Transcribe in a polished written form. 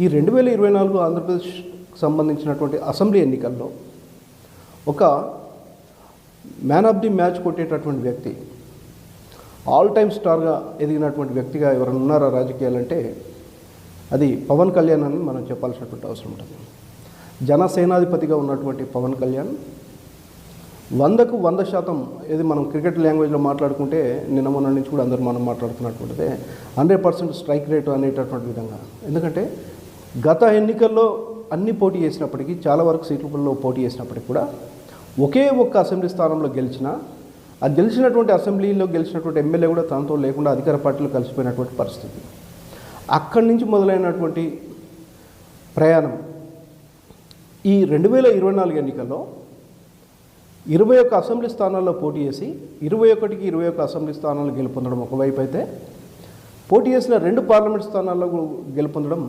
ఈ 2024 ఆంధ్రప్రదేశ్కి సంబంధించినటువంటి అసెంబ్లీ ఎన్నికల్లో ఒక మ్యాన్ ఆఫ్ ది మ్యాచ్ కొట్టేటటువంటి వ్యక్తి, ఆల్ టైమ్ స్టార్గా ఎదిగినటువంటి వ్యక్తిగా ఎవరైనా ఉన్నారా రాజకీయాలంటే అది పవన్ కళ్యాణ్ అని మనం చెప్పాల్సినటువంటి అవసరం ఉంటుంది. జనసేనాధిపతిగా ఉన్నటువంటి పవన్ కళ్యాణ్ 100కు 100% ఇది మనం క్రికెట్ లాంగ్వేజ్లో మాట్లాడుకుంటే నిన్న మొన్న నుంచి కూడా అందరూ మనం మాట్లాడుతున్నటువంటిదే 100% స్ట్రైక్ రేటు అనేటటువంటి విధంగా. ఎందుకంటే గత ఎన్నికల్లో అన్ని పోటీ చేసినప్పటికీ, చాలా వరకు సీట్లలో పోటీ చేసినప్పటికీ కూడా ఒకే ఒక్క అసెంబ్లీ స్థానంలో గెలిచినా ఆ గెలిచినటువంటి అసెంబ్లీలో గెలిచినటువంటి ఎమ్మెల్యే కూడా తనతో లేకుండా అధికార పార్టీలో కలిసిపోయినటువంటి పరిస్థితి. అక్కడి నుంచి మొదలైనటువంటి ప్రయాణం ఈ 2024 ఎన్నికల్లో 21 అసెంబ్లీ స్థానాల్లో పోటీ చేసి 21కి 21 అసెంబ్లీ స్థానాలు గెలుపొందడం ఒకవైపు అయితే, పోటీ చేసిన 2 పార్లమెంట్ స్థానాల్లో గెలుపొందడం